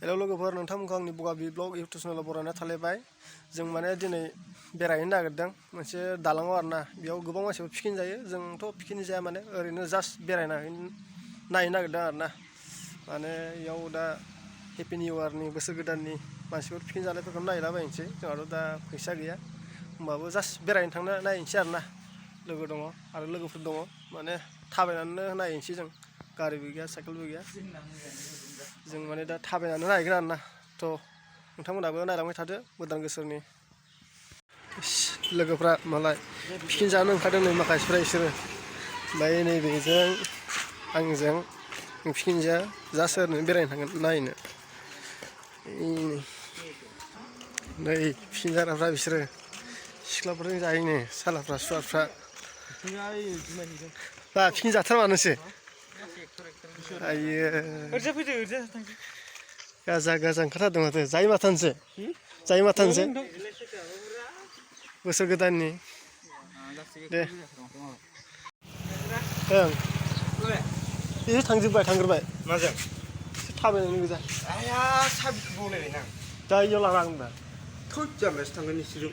Hello लोगोफोर नोंथांमोनखौ आंनि बगाबि blog YouTube चेनेलाव बरायना थालायबाय जों माने दिनै बेरायहैनो नागिरदों मोनसे दालाङाव आरोना बेयाव गोबां मानसिफोर पिकनिक जायो जोंथ' पिकनिक जाया माने ओरैनो जास्ट बेरायनानै नायनो नागिरदों आरोना माने इयाव दा हेपि निउ इयारनि बोसोर गोदाननि मानसिफोर पिकनिक जानायफोरखौ नायलाबायनोसै जोंहाथ' दा फैसा गैया होमबाबो जास्ट बेरायनो थांना नायनोसै आरोना लोगो दङ आरो लोगोफोर दङ माने थाबायनानै नायनोसै जों गारिबो गैया साइकेलबो गैया जों माने दा थाबायनानै नायगोन आरोना थ' नोंथांमोनहाबो नायलांबाय थादो गोदान बोसोरनि लोगोफ्रा मालाय पिकनिक जानो ओंखारदों नै माखासेफ्रा इसोरो ओमफ्राय नैबेजों आंजों पिकनिक जाया जास्ट ओरैनो बेरायनो थांगोन नायनो नै पिकनिक जाग्राफ्रा बिसोरो सिख्लाफोरजों जायोनो सालाफ्रा सुवारफ्रा बा पिकनिक जाथारा नोंसो आयो गाजा गाजा ओंखारथारदों माथो जायो माथोनोसै जायो माथोनोसै बोसोर गोदाननि दे ओं बेयो थांग्रोबाय माजों थाबायनायनि गोजा आया साबिखौ बावलायबाय ना दा इयाव लाना होनबा थोद जाम्बायासो थांगोन नोंसोरजों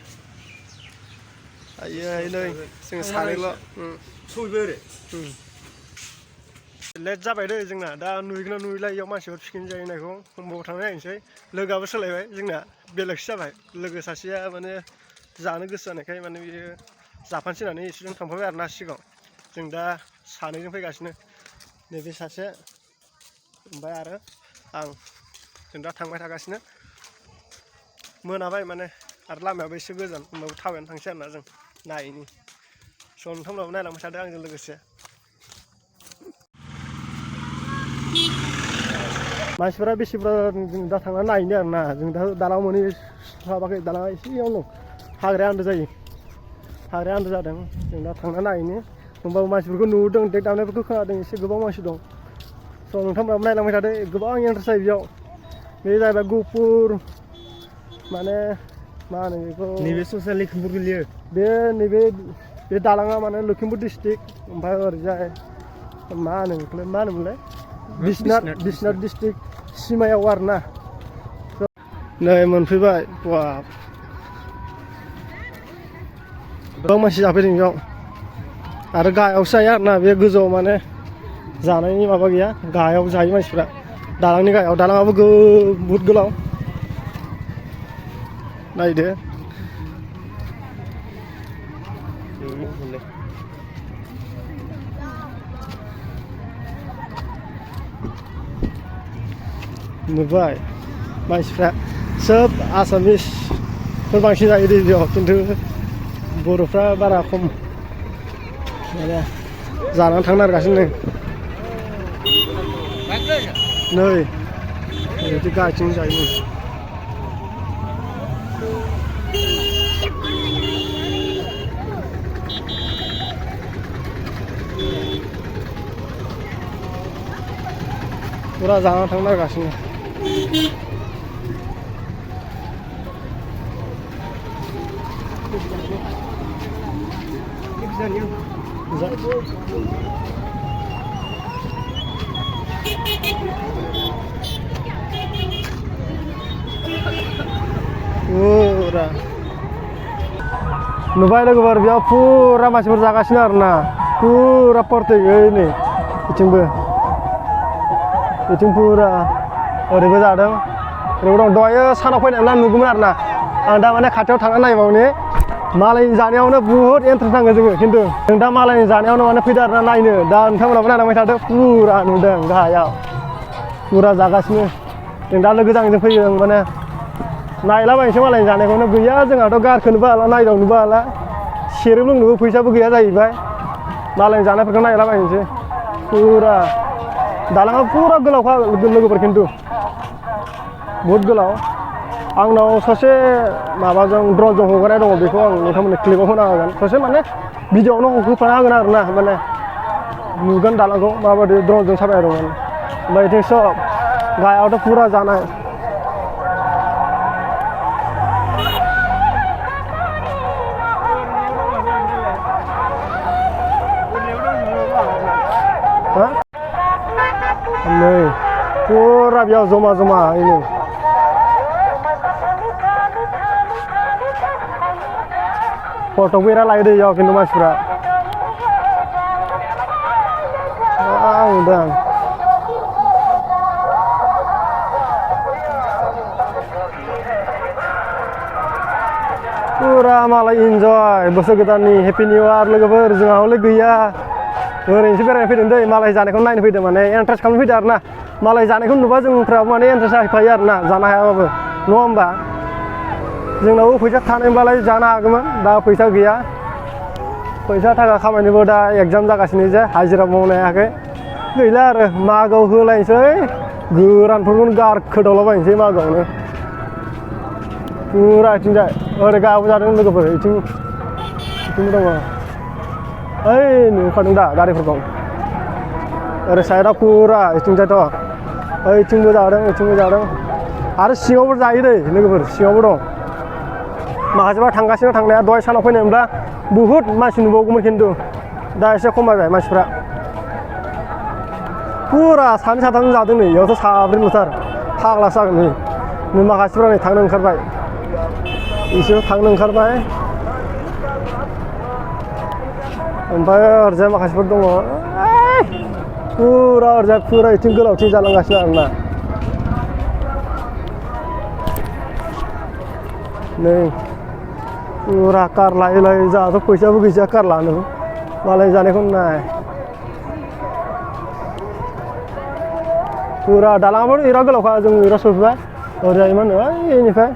आयै नै जों सानैल' सहैबाय आरो लेट जाबाय दै जोंना दा नुहैगोन ना नुहैला इयाव मानसिफोर पिकनिक जाहैनायखौ होमबाबो थांना नायनोसै लोगोआबो सोलायबाय जोंना बेलेगसो जाबाय लोगो सासेया माने जानो गोसो जानायखाय माने बियो जाफानोसै होननानै इसोरजों थांफाबाय आरोना सिगाङाव जों दा सानैजों फैगासिनो नैबे सासे ओमफ्राय आरो आं जों दा थांबाय थागासिनो मोनाबाय माने आरो लामायाबो एसे गोजान होमबाबो थाबायनानै थांसै आरोना जों नायनि स' नोंथांमोनहाबो नायलांबाय थादो आंजों लोगोसे मानसिफोरा बेसे बुरजा जों दा थांनानै नायनो आरोना जों दा दालां मोनहैस्लाबाखै दालाङा एसेयावनो हाग्राया आन्दो जायो हाग्राया आन्दो जादों जों दा थांनानै नायनो होमबाबो मानसिफोरखौ नुदों देग दामनायफोरखौ खोनादों एसे गोबां मानसि दं स' नोंथांमोनहाबो नायलांबाय थादो गोबां इन्टारेस्ट जायो बेयाव बे जाहैबाय गहपुर माने मा होनो बेखौ नैबे ससेया लखिमपुर गोलैयो बे नैबे दालाङा माने लखिमपुर डिस्ट्रिक्ट ओमफ्राय ओरैजाय मा होनोमोनलाय बिश्वनाथ डिस्ट्रिक्ट सिमायाव आरोना नै मोनफैबाय बा गोबां मानसि जाफैदों बेयाव आरो गाहायावसो जायो आरोना बे गोजौआव माने जानायनि माबा गैया गाहायाव जायो मानसिफ्रा दालांनि गाहायाव दालाङाबो बहुद गोलाव नायदो नुबाय मानसिफ्रा सोब आसामिसफोर बांसिन जायो दै बेयाव खिन्थु बर'फ्रा बारा खम माने जानानै थांनो नागिरगासिनो नै बिदि गाथिं जायो फुरा जानानै थांनो नागिरगासिनो फुरा नुबाय लोगोफोर बेयाव फुरा मानसिफोर जागासिनो आरोना फुरा परतेक नै बिथिं फुरा ओरैबो जादों ओरैबो दं दहायो सानाव फैनायब्ला नुगौमोन आरोना आं दा माने खाथियाव थांनानै नायबावनि मालायनि जानायावनो बुहुत इन्टारेस्ट नाङो जोङो खिन्थु जों दा मालायनि जानायावनो माने फैदो आरोना नायनो दा नोंथांमोनाबो नायलांबाय थादो फुरा नुदों गाहायाव फुरा जागासिनो जों दा लोगो जांजों फैयो माने नायलाबायनोसै मालायनि जानायखौनो गैया जोंहाथ' गारखोनोबो हाला नायदावनोबो हाला सेरेब लोंनोबो फैसाबो गैया जाहैबाय मालायनि जानायफोरखौ नायलाबायनोसै फुरा दालाङा फुरा गोलावखा लोगोफोर खिन्थु बहुद गोलाव आंनाव ससे माबाजों ड्रनजों हगारनाय दङ बेखौ आं नोंथांमोननो क्लिपाव होना होगोन ससे माने भिडिअआवनो होफाना होगोन आरोना माने नुगोन दालांखौ माबायदि ड्रनजों साफायनाय दंमोन ओमफ्राय बिथिं सब गाहायावथ' फुरा जानाय नै फुरा बेयाव जमा जमा फट' बिराद लायो दैयाव खिन्थु मानसिफ्रा नुदों पुरा मालाय इन्जय बोसोर गोदाननि हेपि निउ इयार लोगोफोर जोंहा हले गैया ओरैनोसो बेरायनो फैदों दै मालाय जानायखौ नायनो फैदों माने इन्ट्रेस्ट खालामनो फैदों आरोना मालाय जानायखौ नुबा जोंफ्राबो माने इन्ट्रेस्ट जाहैफायो आरोना जानो हायाबाबो नङा होमबा जोंनावबो फैसा थानायबालाय जानो हागौमोन दा फैसा गैया फैसा थाखा खामायनोबो दा एग्जाम जागासिनो जे हाजिरा मावनो हायाखै गैला आरो मागोआव होलायनोसै गोरानफोरखौनो गारखोदावलाबायनोसै मागोआवनो पुरा इथिंजाय ओरै गाबो जादों लोगोफोर इथिंबो दङ ओइ नुखादों दा गारिफोरखौ ओरै साइडआव पुरा इथिंजायथ' ओइथिंबो जादों आरो सिङावबो जायो दै लोगोफोर सिङावबो दं माखासेफ्रा थांगासिनो थांनाया दहाय सानाव फैनायमोनब्ला बुहुत मानसि नुबावगौमोन खिन्थु दा एसे खमायबाय मानसिफ्रा पुरा सानै साथाम जादों नै इयावथ' साब्रैल'थार फाग्लासो जागोन नै माखासेफ्रा नै थांनो ओंखारबाय इसोर थांनो ओंखारबाय ओमफ्राय ओरैजाय माखासेफोर दङ पुरा इथिं गोलावथिं जालांगासिनो आरोना नै पुरा कार लायै जोंहाथ' फैसाबो गैया कार लानो मालाय जानायखौ नाय पुरा दालाङाबो बिराद गोलावखा जों बिराद सफैबाय ओरैजाय मा होनो ओइनिफ्राय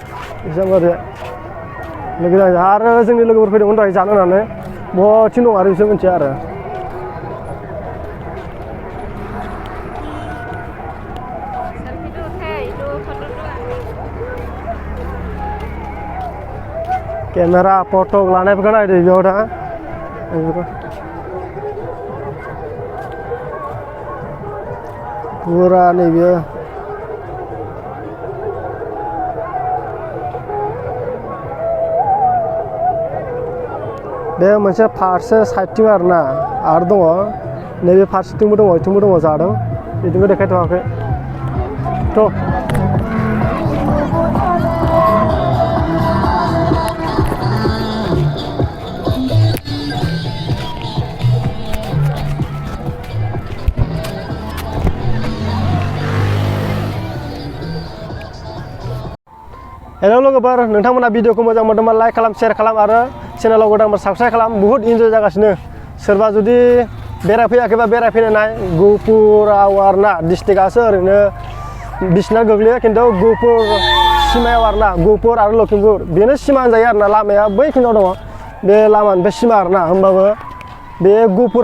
एसेबां ओरैजाय लोगो जायो आरो जोंनि लोगोफोर फैदोंमोन दहाय जानो होननानै बहाथिं दं आरो बिसोर मिथिया आरो केमेरा फट' लानायफोरखौ नायदो बेयाव दा पुरा नैबे बे मोनसे फारसे साइडथिं आरोना आरो दङ नैबे फारसेथिंबो दङ इथिंबो दङ जादों बिदिबो देखायथ'वाखै थ' हेल' लोगोफोर नोंथांमोना भिडिअखौ मोजां मोनदोंबा लाइक खालाम शेयार खालाम आरो चेनेलाव गोदानबा साबस्क्राइब खालाम बुहुत इन्जय जागासिनो सोरबा जुदि बेरायफैयाखैबा बेरायफैनो नाय गहपुराव आरोना डिस्ट्रिक्टआसो ओरैनो बिसनाथ गोग्लैयो खिन्थु गहपुर सिमायाव आरोना गहपुर आरो लखिमपुर बेनो सिमा होनजायो आरोना लामाया बै खिन्थाव दङ बे लामानिफ्राय सिमा आरोना होमबाबो बे गहपुर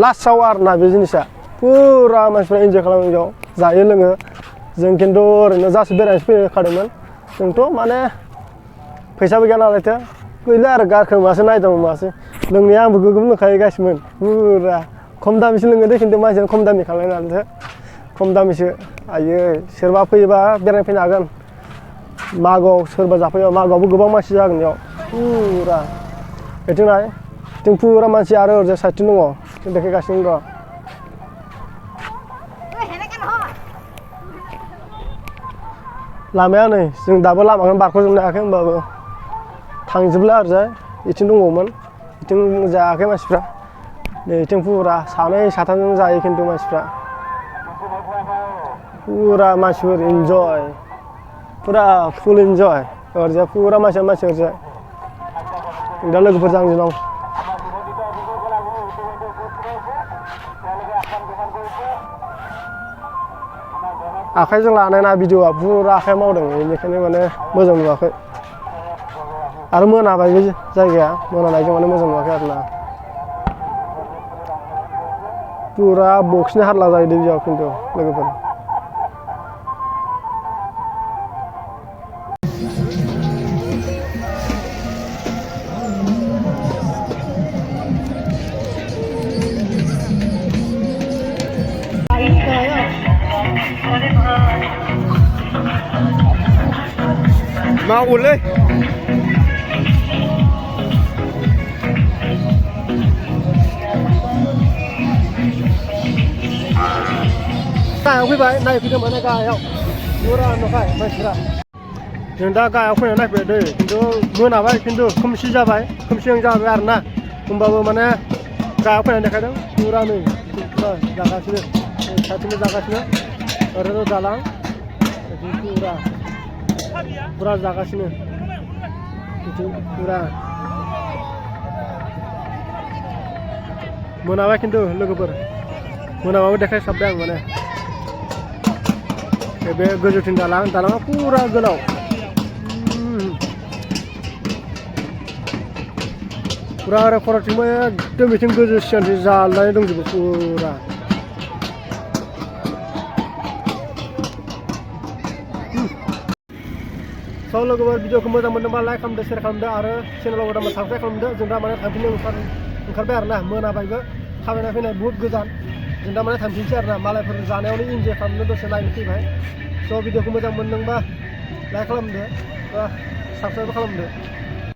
लास्टआव आरोना बे जिनिसा पुरा मानसिफ्रा इन्जय खालामो बेयाव जायो लोङो जों खिन्थु ओरैनो जास्ट बेरायनोसो फैखादोंमोन जोंथ' माने फैसाबो गैया नालायथो गैला आरो गारखोमासो नायदोंमोन मासो लोंनाया आंबो गोगोम लोंखायो गासिमोन पुरा खम दामिसो लोङो दे खिन्थु मानसियानो खम दामि खालामनाय नालायथो खम दामिसो आयो सोरबा फैयोबा बेरायनो फैनो हागोन मागोआव सोरबा जाफैयो मागोआवबो गोबां मानसि जागोन बेयाव पुरा बेथिं नाय जों पुरा मानसि आरो ओरैजाय साइडथिं दङ जों देखायगासिनो दं लामाया नै जों दाबो लामाखौनो बारख'जोबनो हायाखै होमबाबो थांजोबला ओरैजाय बिथिं दङमोन बिथिं जायाखै मानसिफ्रा नै बिथिं पुरा सानै साथामजों जायो खिन्थु मानसिफ्रा पुरा मानसिफोर इन्जय पुरा फुल इन्जय ओरैजाय पुरा मानसि ओरैजाय दा लोगोफोर जां जोंनाव आखाइजों लानाय ना भिडिअआ पुरा आखाइ मावदों बेनिखायनो माने मोजां नुवाखै आरो मोनाबाय बे जायगाया मोनानायजों माने मोजां नुवाखै आरोना पुरा बक्सनि हारला जायो बेयाव खिन्थु लोगोफोर mau uốn lên Kai quý vị, này phía bên này kai không? Mua ra nó phải, phải ra. जों दा गाहायाव फैनानै नायफैदो खिन्थु मोनाबाय खिन्थु खोमसि जाबाय खोमसि जाबाय आरो ना होमबाबो माने गाहायाव फैनानै देखायदों पुरा नै पुरा जागासिनो साइडथिंबो जागासिनो ओरैनो दालां पुरा जागासिनो पुरा मोनाबाय खिन्थु लोगोफोर मोनाबाबो देखायसाबबाय आं माने बे गोजौथिं दालाङा पुरा गोलाव पुरा आरो खर'थिंबो एकदम बिथिं गोजौ सिगांथिं जालायनानै दंजोबो पुरा स' लोगोफोर भिडिअखौ मोजां मोनदोंबा लाइक खालामदो शेयार खालामदो आरो चेनेलाव गोदान साबस्क्राइब खालामदो जों दा माने थांफिननो ओंखारबाय आरो ना मोनाबायबो थाबायना फैनाय बुहुत गोजान जों दा माने थांफिनसै आरो ना मालायफोर जानायावनो इन्जय खालामनो दसे नायनो फैबाय स' भिडिअखौ मोजां मोनदोंबा लाइक खालामदो बा साबस्क्राइब खालामदो